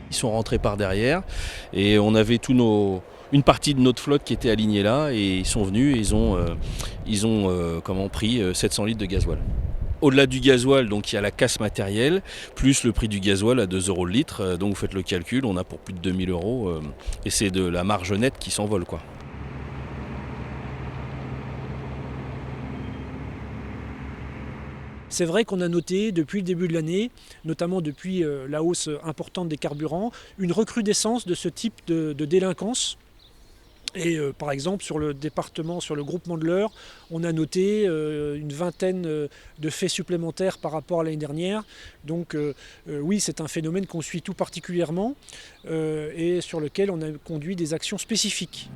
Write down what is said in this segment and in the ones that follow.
Ils sont rentrés par derrière et on avait une partie de notre flotte qui était alignée là et ils sont venus et ils ont pris 700 litres de gasoil. Au-delà du gasoil, donc il y a la casse matérielle, plus le prix du gasoil à 2 euros le litre. Donc vous faites le calcul, on a pour plus de 2000 euros et c'est de la marge nette qui s'envole, quoi. C'est vrai qu'on a noté depuis le début de l'année, notamment depuis la hausse importante des carburants, une recrudescence de ce type de délinquance. Et par exemple, sur le département, sur le groupement de l'Eure, on a noté une vingtaine de faits supplémentaires par rapport à l'année dernière. Donc oui, c'est un phénomène qu'on suit tout particulièrement et sur lequel on a conduit des actions spécifiques.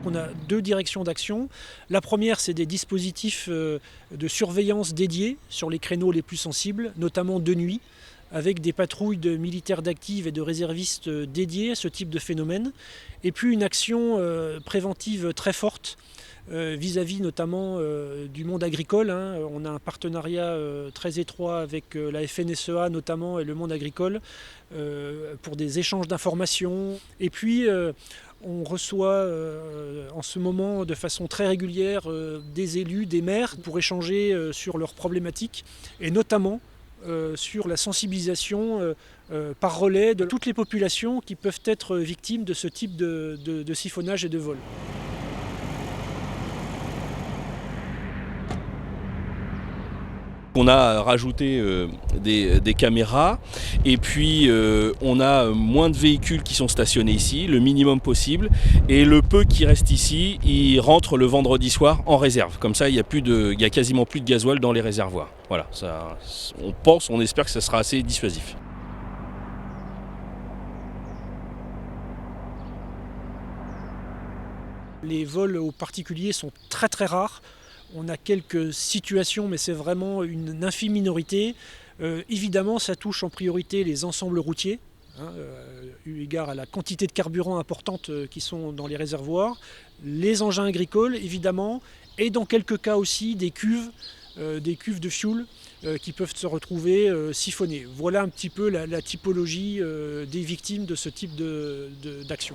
On a deux directions d'action. La première, c'est des dispositifs de surveillance dédiés sur les créneaux les plus sensibles, notamment de nuit, avec des patrouilles de militaires d'active et de réservistes dédiés à ce type de phénomène. Et puis une action préventive très forte vis-à-vis notamment du monde agricole. On a un partenariat très étroit avec la FNSEA notamment et le monde agricole pour des échanges d'informations. Et puis on reçoit en ce moment de façon très régulière des élus, des maires pour échanger sur leurs problématiques et notamment sur la sensibilisation par relais de toutes les populations qui peuvent être victimes de ce type de siphonnage et de vol. On a rajouté des caméras et puis on a moins de véhicules qui sont stationnés ici, le minimum possible, et le peu qui reste ici, il rentre le vendredi soir en réserve. Comme ça, il y a quasiment plus de gasoil dans les réservoirs. Voilà, ça, on espère que ça sera assez dissuasif. Les vols aux particuliers sont très très rares. On a quelques situations, mais c'est vraiment une infime minorité. Évidemment, ça touche en priorité les ensembles routiers, eu égard à la quantité de carburant importante qui sont dans les réservoirs, les engins agricoles, évidemment, et dans quelques cas aussi des cuves de fioul qui peuvent se retrouver siphonnées. Voilà un petit peu la typologie des victimes de ce type d'action.